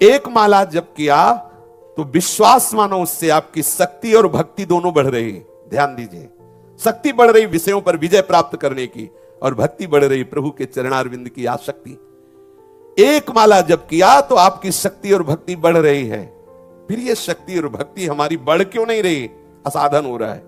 एक माला जप किया तो विश्वास मानो उससे आपकी शक्ति और भक्ति दोनों बढ़ रही। ध्यान दीजिए, शक्ति बढ़ रही विषयों पर विजय प्राप्त करने की, और भक्ति बढ़ रही प्रभु के चरणारविंद की आसक्ति। एक माला जप किया तो आपकी शक्ति और भक्ति बढ़ रही है। फिर ये शक्ति और भक्ति हमारी बढ़ क्यों नहीं रही? असाधन हो रहा है।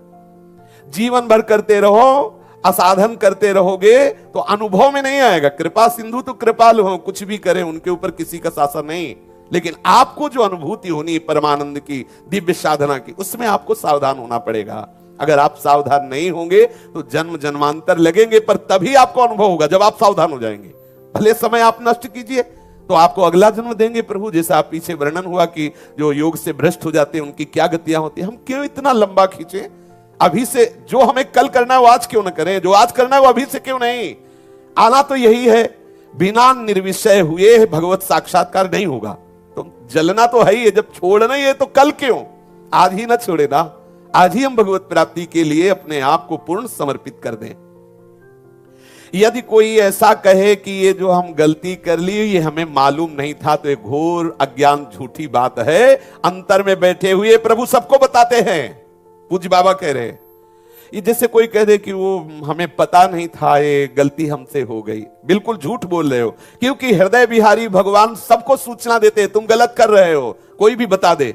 जीवन भर करते रहो, असाधन करते रहोगे तो अनुभव में नहीं आएगा। कृपा सिंधु तो कृपालु हो, कुछ भी करें उनके ऊपर किसी का शासन नहीं, लेकिन आपको जो अनुभूति होनी है परमानंद की, दिव्य साधना की, उसमें आपको सावधान होना पड़ेगा। अगर आप सावधान नहीं होंगे तो जन्म जन्मांतर लगेंगे, पर तभी आपको अनुभव होगा जब आप सावधान हो जाएंगे। भले समय आप नष्ट कीजिए तो आपको अगला जन्म देंगे प्रभु। जैसा आप पीछे वर्णन हुआ कि जो योग से भ्रष्ट हो जाते हैं उनकी क्या गतियां होती है। हम क्यों इतना लंबा खींचे? अभी से जो हमें कल करना है वो आज क्यों न करें? जो आज करना है वो अभी से क्यों नहीं? आना तो यही है, बिना निर्विषय हुए भगवत साक्षात्कार नहीं होगा। तो जलना तो है ही है, जब छोड़ना ही है तो कल क्यों? आज ही ना छोड़े ना, आज ही हम भगवत प्राप्ति के लिए अपने आप को पूर्ण समर्पित कर दें। यदि कोई ऐसा कहे कि ये जो हम गलती कर ली ये हमें मालूम नहीं था, तो एक घोर अज्ञान झूठी बात है। अंतर में बैठे हुए प्रभु सबको बताते हैं। पूज्य बाबा कह रहे हैं, ये जैसे कोई कह दे कि वो हमें पता नहीं था, ये गलती हमसे हो गई, बिल्कुल झूठ बोल रहे हो। क्योंकि हृदय बिहारी भगवान सबको सूचना देते हैं, तुम गलत कर रहे हो। कोई भी बता दे,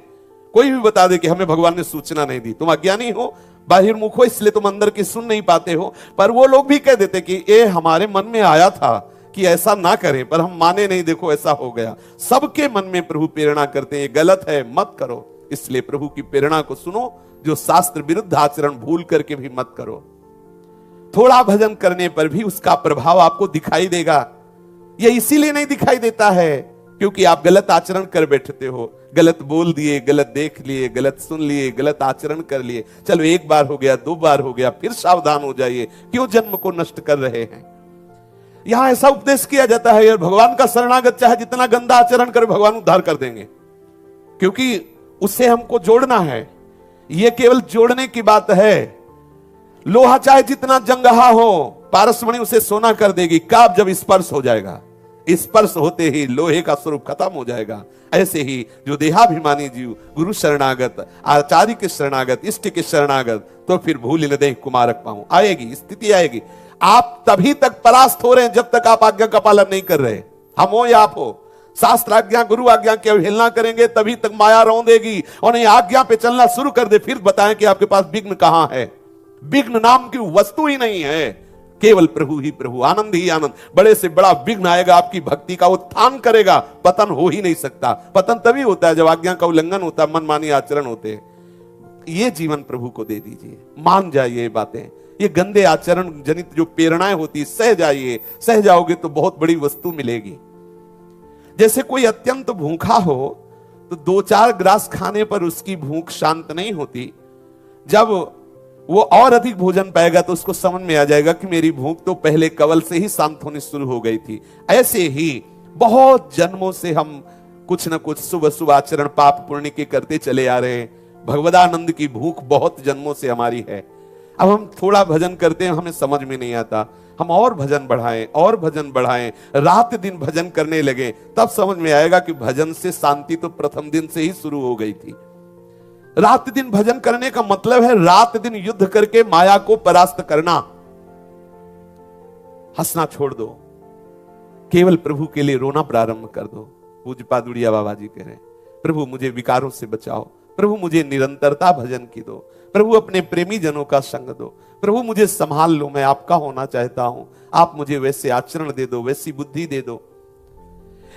कोई भी बता दे कि हमें भगवान ने सूचना नहीं दी, तुम अज्ञानी हो, बाहिर्मुख हो, इसलिए तुम अंदर की सुन नहीं पाते हो। पर वो लोग भी कह देते कि ये हमारे मन में आया था कि ऐसा ना करें, पर हम माने नहीं, देखो ऐसा हो गया। सबके मन में प्रभु प्रेरणा करते हैं, ये गलत है मत करो। इसलिए प्रभु की प्रेरणा को सुनो, जो शास्त्र विरुद्ध आचरण भूल करके भी मत करो। थोड़ा भजन करने पर भी उसका प्रभाव आपको दिखाई देगा। ये इसीलिए नहीं दिखाई देता है क्योंकि आप गलत आचरण कर बैठते हो, गलत बोल दिए, गलत देख लिए, गलत सुन लिए, गलत आचरण कर लिए। चलो एक बार हो गया, दो बार हो गया, फिर सावधान हो जाइए। क्यों जन्म को नष्ट कर रहे हैं? यहां ऐसा उपदेश किया जाता है, भगवान का शरणागत चाहे जितना गंदा आचरण करे भगवान उद्धार कर देंगे, क्योंकि उससे हमको जोड़ना है। यह केवल जोड़ने की बात है। लोहा चाहे जितना जंगहा हो, पारसमणि उसे सोना कर देगी कब? जब स्पर्श हो जाएगा। स्पर्श होते ही लोहे का स्वरूप खत्म हो जाएगा। ऐसे ही जो देहाभिमानी जीव गुरु शरणागत, आचार्य के शरणागत, इष्ट के शरणागत, तो फिर भूल न दे कुमारक पाऊं आएगी, स्थिति आएगी। आप तभी तक परास्त हो रहे हैं जब तक आप आज्ञा का पालन नहीं कर रहे। हम हो या आप हो, शास्त्र आज्ञा गुरु आज्ञा की अवहेलना करेंगे तभी तक माया रौंदेगी। और नहीं आज्ञा पे चलना शुरू कर दे, फिर बताएं कि आपके पास विघ्न कहां है। विघ्न नाम की वस्तु ही नहीं है, केवल प्रभु ही प्रभु, आनंद ही आनंद। बड़े से बड़ा विघ्न आएगा आपकी भक्ति का, उत्थान करेगा, पतन हो ही नहीं सकता। पतन तभी होता है जब आज्ञा का उल्लंघन होता है, मनमानी आचरण होते हैं। ये जीवन प्रभु को दे दीजिए, मान जाइए ये बातें। ये गंदे आचरण जनित जो प्रेरणाएं होती, सह जाइए। सह जाओगे तो बहुत बड़ी वस्तु मिलेगी। जैसे कोई अत्यंत भूखा हो तो 2-4 ग्रास खाने पर उसकी भूख शांत नहीं होती। जब वो और अधिक भोजन पाएगा तो उसको समझ में आ जाएगा कि मेरी भूख तो पहले कवल से ही शांत होनी शुरू हो गई थी। ऐसे ही बहुत जन्मों से हम कुछ न कुछ शुभ शुभ आचरण पाप पुण्य के करते चले आ रहे हैं। भगवदानंद की भूख बहुत जन्मों से हमारी है। अब हम थोड़ा भजन करते हैं, हमें समझ में नहीं आता, हम और भजन बढ़ाएं और भजन बढ़ाएं, रात दिन भजन करने लगे, तब समझ में आएगा कि भजन से शांति तो प्रथम दिन से ही शुरू हो गई थी। रात दिन भजन करने का मतलब है रात दिन युद्ध करके माया को परास्त करना। हंसना छोड़ दो, केवल प्रभु के लिए रोना प्रारंभ कर दो। पूज्य पादुड़िया बाबा जी कह रहे हैं, प्रभु मुझे विकारों से बचाओ, प्रभु मुझे निरंतरता भजन की दो, प्रभु अपने प्रेमी जनों का संग दो, प्रभु मुझे संभाल लो, मैं आपका होना चाहता हूं, आप मुझे वैसे आचरण दे दो, वैसी बुद्धि दे दो।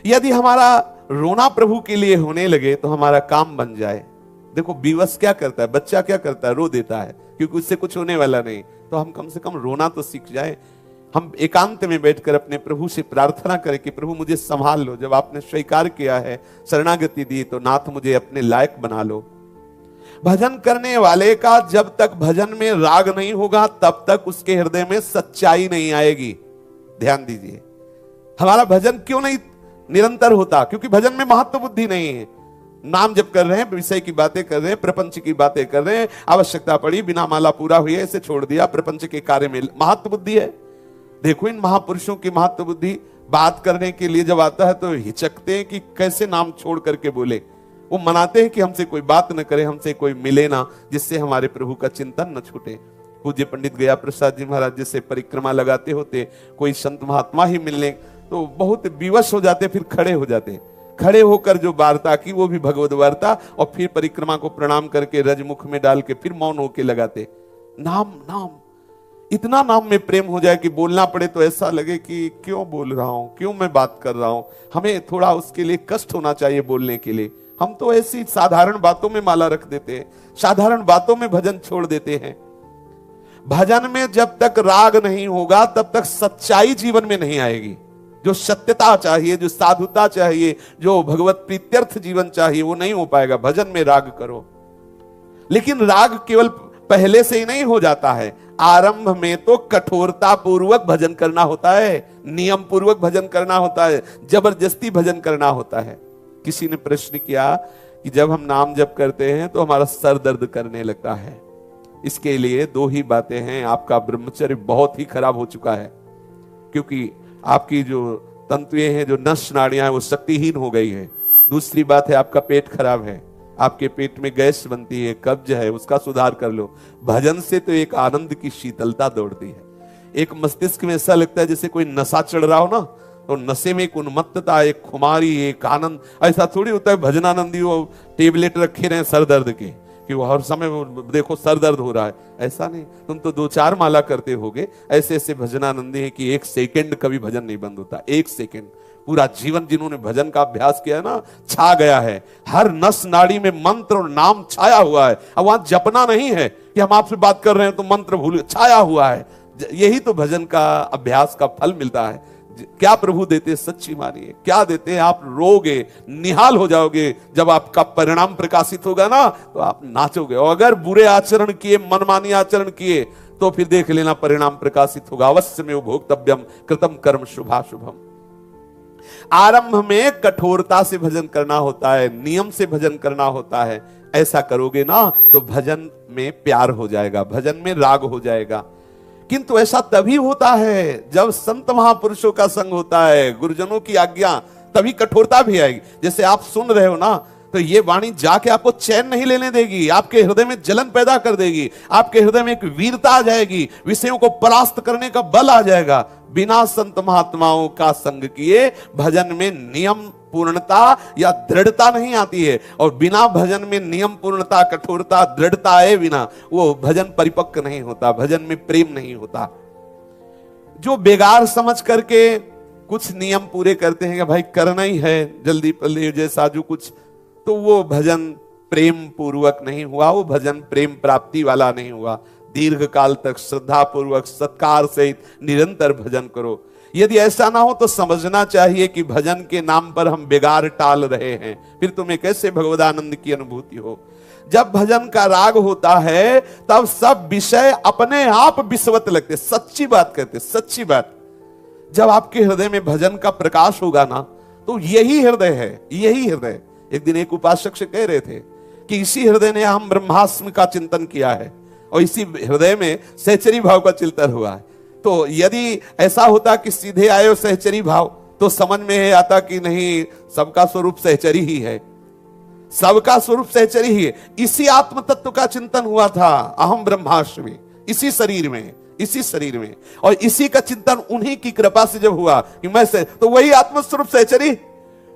यदि हमारा रोना प्रभु के लिए होने लगे तो हमारा काम बन जाए। देखो विवश क्या करता है, बच्चा क्या करता है, रो देता है क्योंकि उससे कुछ होने वाला नहीं। तो हम कम से कम रोना तो सीख जाए। हम एकांत में बैठकर अपने प्रभु से प्रार्थना करें कि प्रभु मुझे संभाल लो, जब आपने स्वीकार किया है, शरणागति दी, तो नाथ मुझे अपने लायक बना लो। भजन करने वाले का जब तक भजन में राग नहीं होगा तब तक उसके हृदय में सच्चाई नहीं आएगी। ध्यान दीजिए, हमारा भजन क्यों नहीं निरंतर होता? क्योंकि भजन में महत्व बुद्धि नहीं है। नाम जप कर रहे हैं, विषय की बातें कर रहे हैं, प्रपंच की बातें कर रहे हैं, आवश्यकता पड़ी, बिना माला पूरा हुई है, इसे छोड़ दिया, प्रपंच के कार्य में महत्व बुद्धि है। देखो इन महापुरुषों की महत्व बुद्धि, बात करने के लिए जब आता है तो हिचकते हैं कि कैसे नाम छोड़ करके बोले। वो मनाते हैं कि हमसे कोई बात न करे, हमसे कोई मिले ना, जिससे हमारे प्रभु का चिंतन न छूटे। पूज्य पंडित गया प्रसाद जी महाराज जैसे परिक्रमा लगाते होते, कोई संत महात्मा ही मिलने तो बहुत विवश हो जाते, फिर खड़े हो जाते। खड़े होकर जो वार्ता की वो भी भगवत वार्ता, और फिर परिक्रमा को प्रणाम करके रजमुख में डाल के फिर मौन होके लगाते। नाम नाम, इतना नाम में प्रेम हो जाए कि बोलना पड़े तो ऐसा लगे कि क्यों बोल रहा हूं, क्यों मैं बात कर रहा हूं। हमें थोड़ा उसके लिए कष्ट होना चाहिए बोलने के लिए। हम तो ऐसी साधारण बातों में माला रख देते हैं, साधारण बातों में भजन छोड़ देते हैं। भजन में जब तक राग नहीं होगा तब तक सच्चाई जीवन में नहीं आएगी। जो सत्यता चाहिए, जो साधुता चाहिए, जो भगवत प्रीत्यर्थ जीवन चाहिए, वो नहीं हो पाएगा। भजन में राग करो, लेकिन राग केवल पहले से ही नहीं हो जाता है। आरंभ में तो कठोरता पूर्वक भजन करना होता है, नियम पूर्वक भजन करना होता है, जबरदस्ती भजन करना होता है। किसी ने प्रश्न किया कि जब हम नाम जप करते हैं तो हमारा सर दर्द करने लगता है। इसके लिए दो ही बातें हैं। आपका ब्रह्मचर्य बहुत ही खराब हो चुका है, क्योंकि आपकी जो तंतुएं हैं, जो नस नाड़ियां हैं, वो शक्तिहीन हो गई है। दूसरी बात है आपका पेट खराब है, आपके पेट में गैस बनती है, कब्ज है, उसका सुधार कर लो। भजन से तो एक आनंद की शीतलता दौड़ती है। एक मस्तिष्क में ऐसा लगता है जैसे कोई नशा चढ़ रहा हो ना, तो नशे में एक उन्मत्तता, एक खुमारी, एक आनंद। ऐसा थोड़ी होता है भजनानंदी वो टेबलेट रखे रहे सर दर्द के कि वो हर समय देखो सर दर्द हो रहा है, ऐसा नहीं। तुम तो 2-4 माला करते होगे। ऐसे ऐसे भजनानंदी है कि 1 सेकंड कभी भजन नहीं बंद होता। 1 सेकंड पूरा जीवन जिन्होंने भजन का अभ्यास किया है ना, छा गया है। हर नस नाड़ी में मंत्र और नाम छाया हुआ है। अब वहां जपना नहीं है कि हम आपसे बात कर रहे हैं तो मंत्र भूल, छाया हुआ है। यही तो भजन का अभ्यास का फल मिलता है। क्या प्रभु देते, सच्ची मानिए क्या देते हैं। आप रोगे, निहाल हो जाओगे। जब आपका परिणाम प्रकाशित होगा ना तो आप नाचोगे। और अगर बुरे आचरण किए, मनमानी आचरण किए, तो फिर देख लेना परिणाम प्रकाशित होगा। अवश्य में भोक्तव्यम कृतम कर्म शुभाशुभम। आरंभ में कठोरता से भजन करना होता है, नियम से भजन करना होता है। ऐसा करोगे ना तो भजन में प्यार हो जाएगा, भजन में राग हो जाएगा। किंतु ऐसा तभी होता है जब संत महापुरुषों का संग होता है, गुरुजनों की आज्ञा, तभी कठोरता भी आएगी। जैसे आप सुन रहे हो ना, तो ये वाणी जाके आपको चैन नहीं लेने देगी, आपके हृदय में जलन पैदा कर देगी, आपके हृदय में एक वीरता आ जाएगी, विषयों को परास्त करने का बल आ जाएगा। बिना संत महात्माओं का संग किए भजन में नियम पूर्णता या दृढ़ता नहीं आती है। और बिना भजन में नियम पूर्णता, कठोरता, दृढ़ता आए बिना वो भजन परिपक्व नहीं होता, भजन में प्रेम नहीं होता। जो बेगार समझ करके कुछ नियम पूरे करते हैं कि भाई करना ही है, जल्दी पल्ले जैसा जो कुछ, तो वो भजन प्रेम पूर्वक नहीं हुआ, वो भजन प्रेम प्राप्ति वाला नहीं हुआ। दीर्घ काल तक श्रद्धा पूर्वक सत्कार सहित निरंतर भजन करो। यदि ऐसा ना हो तो समझना चाहिए कि भजन के नाम पर हम बेगार टाल रहे हैं, फिर तुम्हें कैसे भगवदानंद की अनुभूति हो। जब भजन का राग होता है तब सब विषय अपने आप विषवत लगते। सच्ची बात कहते, सच्ची बात। जब आपके हृदय में भजन का प्रकाश होगा ना, तो यही हृदय है, यही हृदय। एक दिन एक उपासक से कह रहे थे कि इसी हृदय ने हम ब्रह्मास्म का चिंतन किया है और इसी हृदय में सहचरी भाव का चिंतन हुआ है। तो यदि ऐसा होता कि सीधे आए हो सहचरी भाव, तो समझ में आता कि नहीं, सबका स्वरूप सहचरी ही है, सबका स्वरूप सहचरी ही है। इसी आत्म तत्व का चिंतन हुआ था, अहम ब्रह्मास्मि, इसी शरीर में, इसी शरीर में। और इसी का चिंतन उन्हीं की कृपा से जब हुआ कि मैं से, तो वही आत्मस्वरूप सहचरी,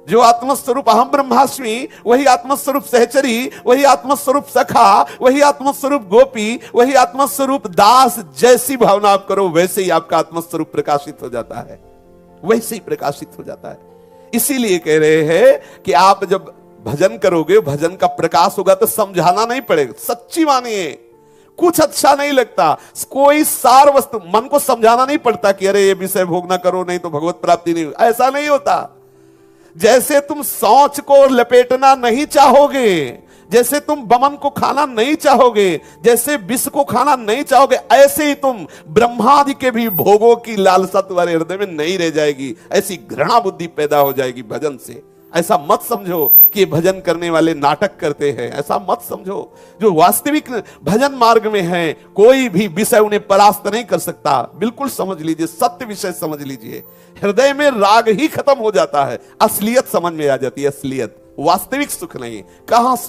जो आत्मस्वरूप अहम ब्रह्मास्मि, वही आत्मस्वरूप सहचरी, वही आत्मस्वरूप सखा, वही आत्मस्वरूप गोपी, वही आत्मस्वरूप दास। जैसी भावना आप करो वैसे ही आपका आत्मस्वरूप प्रकाशित हो जाता है, वैसे ही प्रकाशित हो जाता है। इसीलिए कह रहे हैं कि आप जब भजन करोगे, भजन का प्रकाश होगा तो समझाना नहीं पड़ेगा। सच्ची मानिए, कुछ अच्छा नहीं लगता, कोई सार वस्तु मन को समझाना नहीं पड़ता कि अरे ये विषय भोग ना करो नहीं तो भगवत प्राप्ति नहीं। ऐसा नहीं होता। जैसे तुम शौच को लपेटना नहीं चाहोगे, जैसे तुम बमन को खाना नहीं चाहोगे, जैसे विष को खाना नहीं चाहोगे, ऐसे ही तुम ब्रह्मादि के भी भोगों की लालसा तुम्हारे हृदय में नहीं रह जाएगी। ऐसी घृणा बुद्धि पैदा हो जाएगी भजन से। ऐसा मत समझो कि ये भजन करने वाले नाटक करते हैं, ऐसा मत समझो। जो वास्तविक भजन मार्ग में हैं, कोई भी विषय उन्हें परास्त नहीं कर सकता। बिल्कुल समझ लीजिए, सत्य विषय समझ लीजिए। हृदय में राग ही खत्म हो जाता है, असलियत समझ में आ जाती है। असलियत, वास्तविक सुख नहीं। कहां सुख